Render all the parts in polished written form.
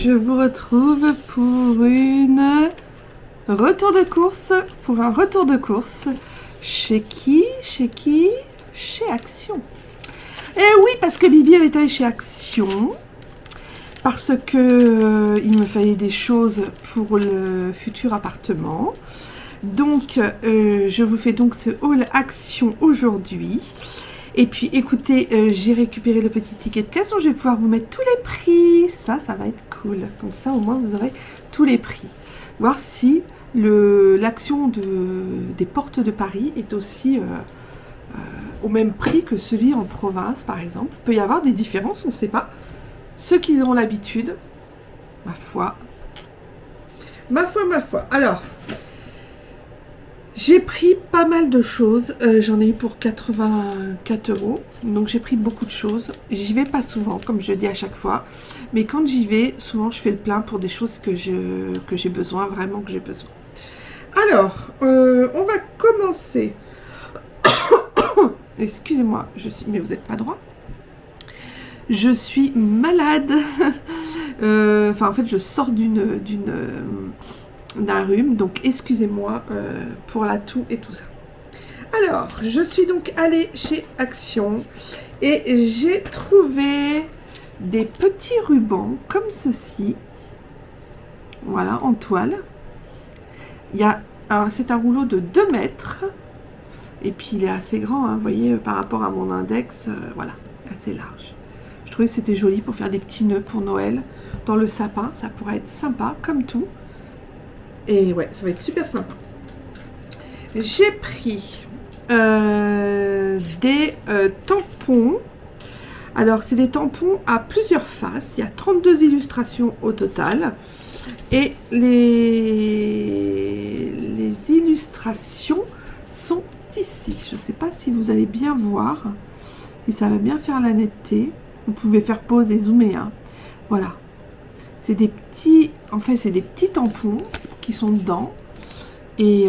je vous retrouve pour un retour de course. Chez qui? Chez Action. Et oui, parce que Bibi elle est allée chez Action. Parce que il me fallait des choses pour le futur appartement. Donc, je vous fais donc ce haul Action aujourd'hui. Et puis, écoutez, j'ai récupéré le petit ticket de caisse, donc je vais pouvoir vous mettre tous les prix. Ça va être cool. Comme ça, au moins, vous aurez tous les prix. Voir si l'action des portes de Paris est aussi au même prix que celui en province, par exemple. Il peut y avoir des différences, on ne sait pas. Ceux qui ont l'habitude, ma foi. Alors, j'ai pris pas mal de choses. J'en ai eu pour 84 €. Donc, j'ai pris beaucoup de choses. J'y vais pas souvent, comme je dis à chaque fois. Mais quand j'y vais, souvent, je fais le plein pour des choses que j'ai besoin, vraiment que j'ai besoin. Alors, on va commencer. Excusez-moi, mais vous n'êtes pas droit. Je suis malade. En fait, je sors d'un rhume, donc excusez-moi pour la toux et tout ça. Alors, je suis donc allée chez Action et j'ai trouvé des petits rubans comme ceci. Voilà, en toile. C'est un rouleau de 2 mètres. Et puis, il est assez grand, hein, vous voyez, par rapport à mon index, voilà, assez large. Je trouvais que c'était joli pour faire des petits nœuds pour Noël. Dans le sapin, ça pourrait être sympa, comme tout. Et ouais, ça va être super sympa. J'ai pris des tampons. Alors, c'est des tampons à plusieurs faces. Il y a 32 illustrations au total. Et les illustrations sont ici. Je ne sais pas si vous allez bien voir. Si ça va bien faire la netteté. Vous pouvez faire pause et zoomer. Hein. Voilà. C'est des petits... En fait, c'est des petits tampons qui sont dedans. Et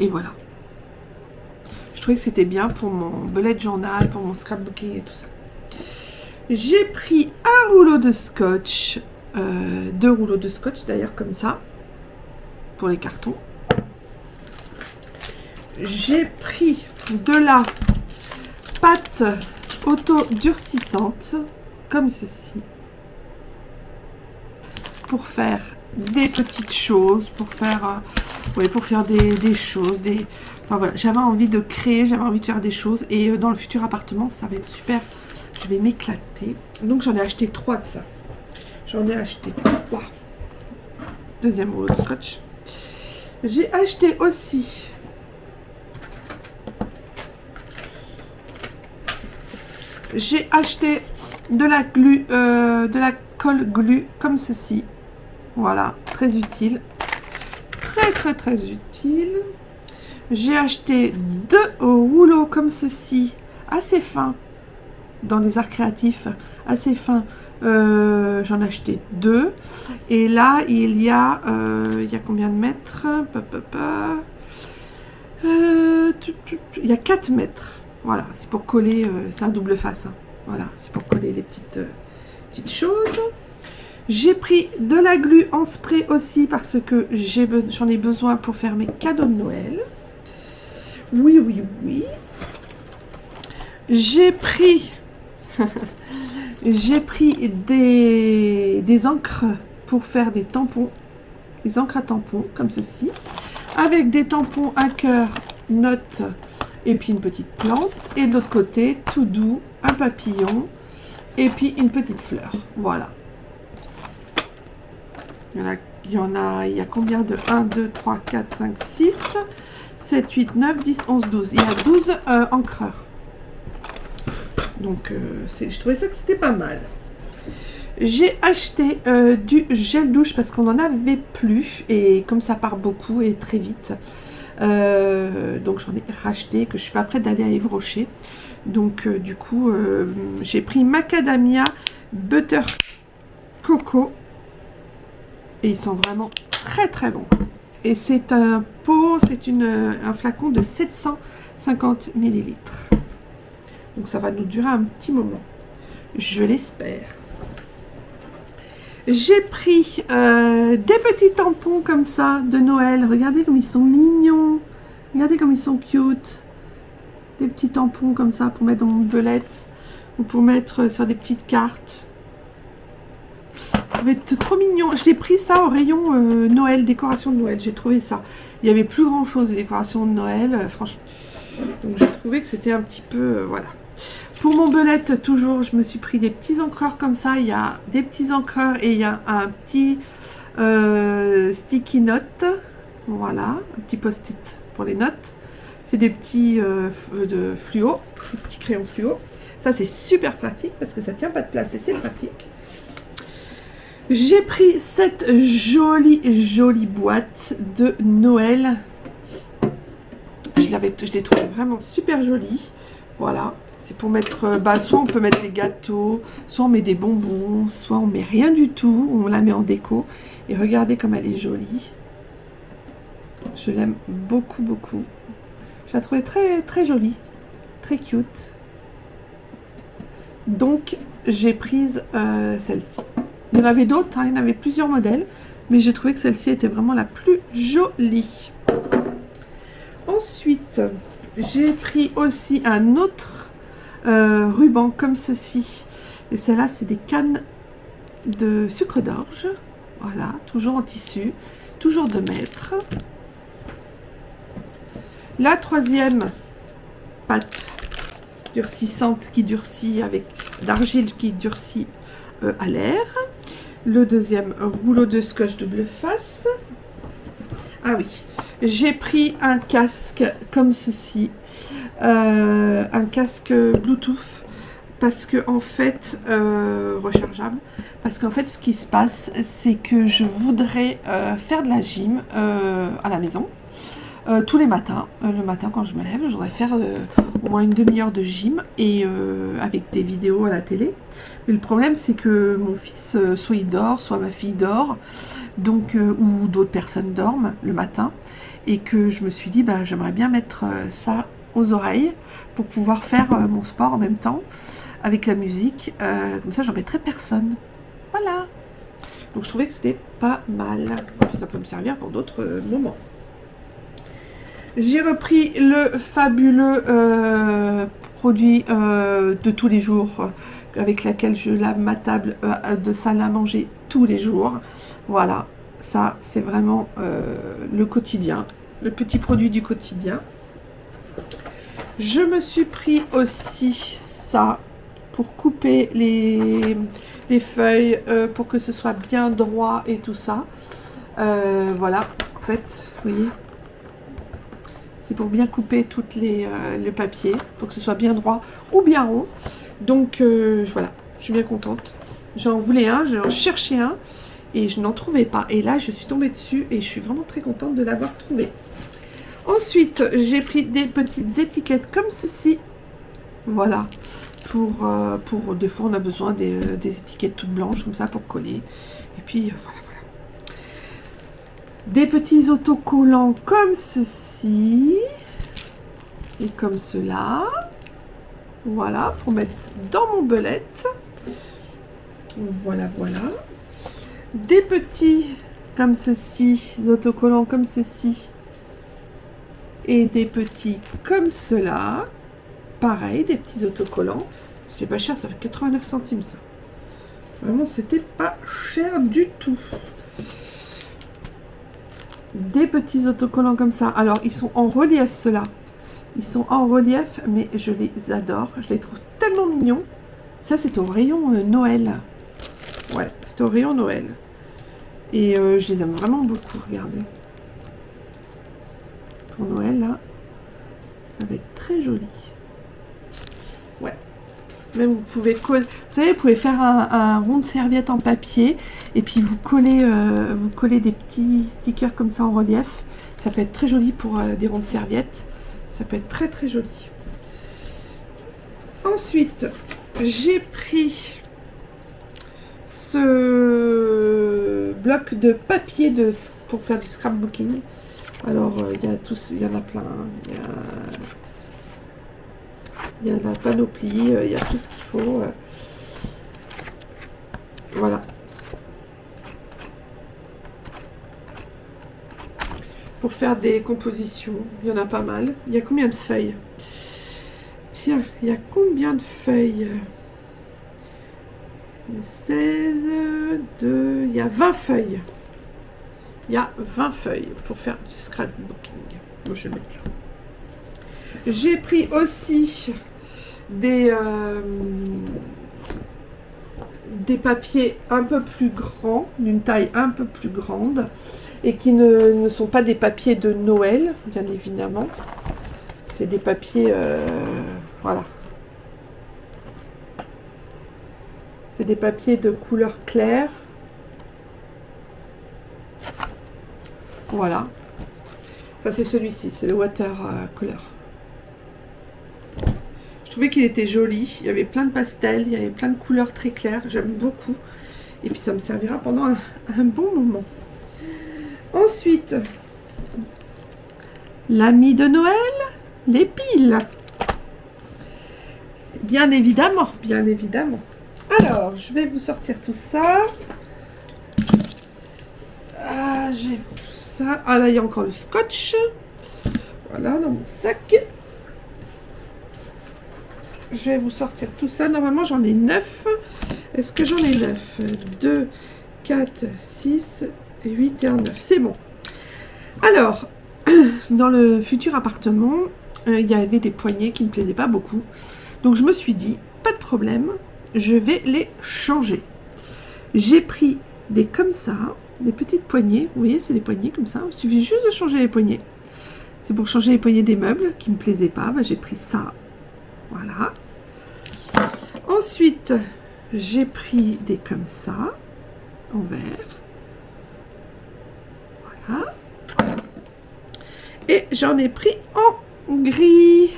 voilà. Je trouvais que c'était bien pour mon bullet journal, pour mon scrapbooking et tout ça. J'ai pris un rouleau de scotch. 2 rouleaux de scotch d'ailleurs comme ça. Pour les cartons. J'ai pris de la pâte auto-durcissante. Comme ceci. Pour faire des petites choses, pour faire des choses, enfin voilà, j'avais envie de créer, j'avais envie de faire des choses et dans le futur appartement, ça va être super, je vais m'éclater. Donc j'en ai acheté 3 de ça. J'en ai acheté 3. Deuxième rouleau de scotch. J'ai acheté aussi de la colle glu comme ceci. Voilà, très utile. Très utile. J'ai acheté 2 rouleaux comme ceci, assez fins, dans les arts créatifs, assez fins. J'en ai acheté 2. Et là, il y a combien de mètres? Il y a 4 mètres. Voilà, c'est pour coller, c'est un double face. Hein. Voilà, c'est pour coller les petites choses. J'ai pris de la glu en spray aussi parce que j'en ai besoin pour faire mes cadeaux de Noël. Oui. J'ai pris des encres pour faire des tampons, des encres à tampons comme ceci, avec des tampons à cœur, notes et puis une petite plante. Et de l'autre côté, tout doux, un papillon et puis une petite fleur. Voilà. Il y a combien de 1, 2, 3, 4, 5, 6, 7, 8, 9, 10, 11, 12. Il y a 12 encreurs. Donc, je trouvais ça que c'était pas mal. J'ai acheté du gel douche parce qu'on n'en avait plus. Et comme ça part beaucoup et très vite. Donc, j'en ai racheté que je suis pas prête d'aller à Yves Rocher. Donc, du coup, j'ai pris Macadamia Butter Coco. Et ils sont vraiment très bons. Et c'est un pot, un flacon de 750 ml. Donc ça va nous durer un petit moment. Je l'espère. J'ai pris des petits tampons comme ça de Noël. Regardez comme ils sont mignons. Regardez comme ils sont cute. Des petits tampons comme ça pour mettre dans mon belette ou pour mettre sur des petites cartes. Ça va être trop mignon. J'ai pris ça au rayon Noël, décoration de Noël. J'ai trouvé ça. Il n'y avait plus grand chose de décoration de Noël, franchement. Donc j'ai trouvé que c'était un petit peu... voilà. Pour mon belette, toujours, je me suis pris des petits encreurs comme ça. Il y a des petits encreurs et il y a un petit sticky note. Voilà, un petit post-it pour les notes. C'est des petits de fluo, des petits crayons fluo. Ça, c'est super pratique parce que ça tient pas de place et c'est pratique. J'ai pris cette jolie boîte de Noël. Je l'ai trouvée vraiment super jolie. Voilà. C'est pour mettre, soit on peut mettre des gâteaux, soit on met des bonbons, soit on met rien du tout, on la met en déco. Et regardez comme elle est jolie. Je l'aime beaucoup, beaucoup. Je la trouvais très, très jolie, très cute. Donc, j'ai prise celle-ci. Il y en avait d'autres, hein, il y en avait plusieurs modèles, mais j'ai trouvé que celle-ci était vraiment la plus jolie. Ensuite, j'ai pris aussi un autre ruban comme ceci. Et celle-là, c'est des cannes de sucre d'orge. Voilà, toujours en tissu, toujours 2 mètres. La troisième pâte durcissante qui durcit avec d'argile qui durcit à l'air. Le deuxième rouleau de scotch double face. Ah oui, j'ai pris un casque comme ceci, un casque Bluetooth, parce que en fait, rechargeable, parce qu'en fait ce qui se passe, c'est que je voudrais faire de la gym à la maison, tous les matins. Le matin quand je me lève, je voudrais faire au moins une demi-heure de gym, et avec des vidéos à la télé. Mais le problème, c'est que mon fils, soit il dort, soit ma fille dort, donc ou d'autres personnes dorment le matin, et que je me suis dit, bah, j'aimerais bien mettre ça aux oreilles pour pouvoir faire mon sport en même temps avec la musique, comme ça j'embêterai personne. Voilà. Donc je trouvais que c'était pas mal. Ça peut me servir pour d'autres moments. J'ai repris le fabuleux produit de tous les jours, avec laquelle je lave ma table de salle à manger tous les jours. Voilà, ça c'est vraiment le quotidien, le petit produit du quotidien. Je me suis pris aussi ça pour couper les feuilles, pour que ce soit bien droit et tout ça. Voilà, en fait, vous voyez, c'est pour bien couper toutes le papier, pour que ce soit bien droit ou bien rond. Donc voilà, je suis bien contente. J'en voulais un, j'en cherchais un et je n'en trouvais pas. Et là, je suis tombée dessus et je suis vraiment très contente de l'avoir trouvé. Ensuite, j'ai pris des petites étiquettes comme ceci. Voilà, pour des fois, on a besoin des étiquettes toutes blanches comme ça pour coller. Et puis voilà. Des petits autocollants comme ceci et comme cela. Voilà, pour mettre dans mon belette. Voilà. Des petits comme ceci, des autocollants comme ceci. Et des petits comme cela. Pareil, des petits autocollants. C'est pas cher, ça fait 89 centimes ça. Vraiment, c'était pas cher du tout. Des petits autocollants comme ça. Alors, ils sont en relief, ceux-là. Ils sont en relief, mais je les adore. Je les trouve tellement mignons. Ça, c'est au rayon Noël. Ouais, c'est au rayon Noël. Et je les aime vraiment beaucoup, regardez. Pour Noël, là, ça va être très joli. Ouais. Même vous pouvez coller, vous savez, vous pouvez faire un rond de serviette en papier et puis vous collez des petits stickers comme ça en relief. Ça peut être très joli pour des ronds de serviette. Ça peut être très très joli. Ensuite, j'ai pris ce bloc de papier pour faire du scrapbooking. Alors, il y en a plein. Il y a la panoplie, il y a tout ce qu'il faut. Voilà. pour faire des compositions. Il y en a pas mal. Il y a combien de feuilles? Tiens, il y a combien de feuilles? 16, 2, il y a 20 feuilles. Il y a 20 feuilles pour faire du scrapbooking. Bon, je vais le mettre là. J'ai pris aussi des papiers un peu plus grands, d'une taille un peu plus grande, et qui ne sont pas des papiers de Noël, bien évidemment. C'est des papiers, voilà. C'est des papiers de couleur claire. Voilà. Enfin, c'est celui-ci, c'est le watercolor. Je trouvais qu'il était joli. Il y avait plein de pastels, il y avait plein de couleurs très claires. J'aime beaucoup. Et puis ça me servira pendant un bon moment. Ensuite, l'ami de Noël, les piles. Bien évidemment, bien évidemment. Alors, je vais vous sortir tout ça. Ah, j'ai tout ça. Ah, là, il y a encore le scotch. Voilà, dans mon sac. Je vais vous sortir tout ça. Normalement, j'en ai 9. Est-ce que j'en ai 9? 2, 4, 6, 8 et 9. C'est bon. Alors, dans le futur appartement, il y avait des poignées qui ne me plaisaient pas beaucoup. Donc, je me suis dit, pas de problème, je vais les changer. J'ai pris des comme ça, des petites poignées. Vous voyez, c'est des poignées comme ça. Il suffit juste de changer les poignées. C'est pour changer les poignées des meubles qui ne me plaisaient pas. Ben, j'ai pris ça. Voilà. Ensuite, j'ai pris des comme ça, en vert. Voilà. Et j'en ai pris en gris.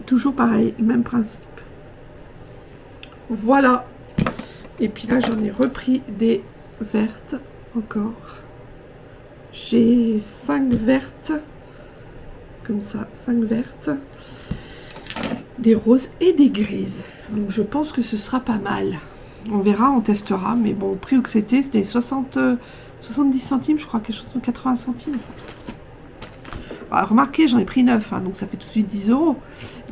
Toujours pareil, même principe. Voilà. Et puis là, j'en ai repris des vertes encore. J'ai 5 vertes. Comme ça, 5 vertes. Des roses et des grises. Donc je pense que ce sera pas mal. On verra, on testera. Mais bon, au prix où c'était 70 centimes, je crois, quelque chose de 80 centimes. Bah, remarquez, j'en ai pris 9, hein, donc ça fait tout de suite 10 €.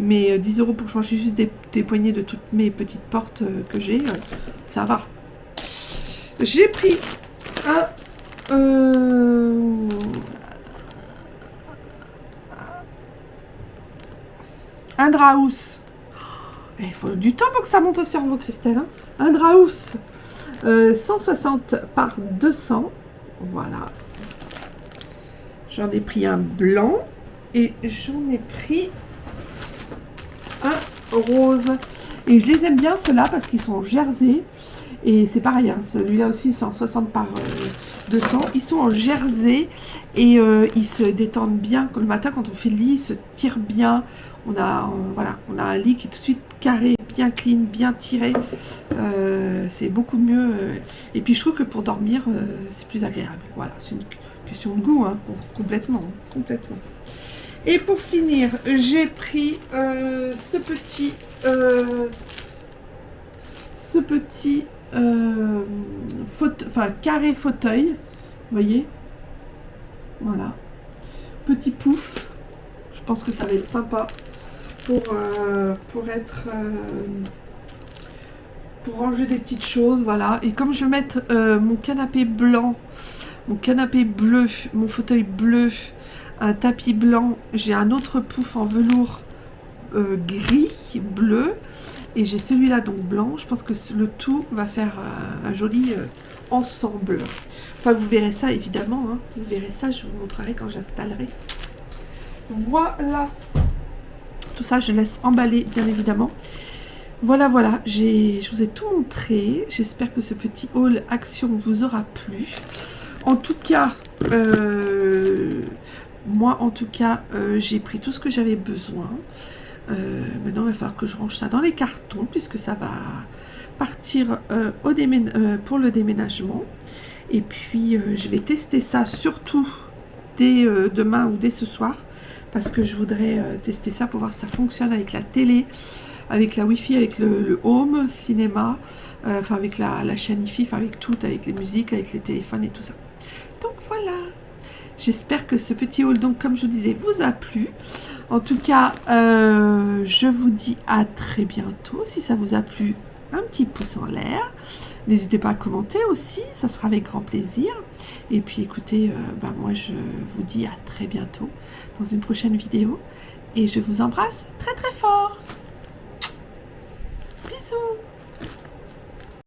Mais 10 € pour changer juste des poignées de toutes mes petites portes que j'ai, ça va. J'ai pris un Draus. Il faut du temps pour que ça monte au cerveau, Christelle. Hein. Un Draus 160 par 200. Voilà. J'en ai pris un blanc et j'en ai pris un rose. Et je les aime bien ceux-là parce qu'ils sont en jersey. Et c'est pareil, hein, celui-là aussi c'est en 60 par 200. Ils sont en jersey et ils se détendent bien. Le matin quand on fait le lit, ils se tirent bien. Voilà, on a un lit qui est tout de suite carré, bien clean, bien tiré. C'est beaucoup mieux. Et puis je trouve que pour dormir, c'est plus agréable. Voilà, c'est une question de goût, hein, complètement. Et pour finir, j'ai pris ce petit carré fauteuil, vous voyez, voilà, petit pouf. Je pense que ça va être sympa pour ranger des petites choses, voilà. Et comme je vais mettre mon canapé blanc, mon canapé bleu, mon fauteuil bleu, un tapis blanc, j'ai un autre pouf en velours gris, bleu, et j'ai celui-là donc blanc. Je pense que le tout va faire un joli ensemble. Enfin, vous verrez ça évidemment, hein. Vous verrez ça, je vous montrerai quand j'installerai. Voilà. Tout ça, je laisse emballer, bien évidemment. Voilà, je vous ai tout montré. J'espère que ce petit haul action vous aura plu. En tout cas, moi, j'ai pris tout ce que j'avais besoin. Maintenant, il va falloir que je range ça dans les cartons, puisque ça va partir pour le déménagement. Et puis, je vais tester ça surtout dès demain ou dès ce soir, parce que je voudrais tester ça pour voir si ça fonctionne avec la télé, avec la Wi-Fi, avec le home cinéma, enfin avec la chaîne Wi-Fi, enfin avec tout, avec les musiques, avec les téléphones et tout ça. Voilà. J'espère que ce petit haul, donc comme je vous disais, vous a plu. En tout cas, je vous dis à très bientôt. Si ça vous a plu, un petit pouce en l'air. N'hésitez pas à commenter aussi, ça sera avec grand plaisir. Et puis écoutez, moi je vous dis à très bientôt dans une prochaine vidéo. Et je vous embrasse très très fort. Bisous.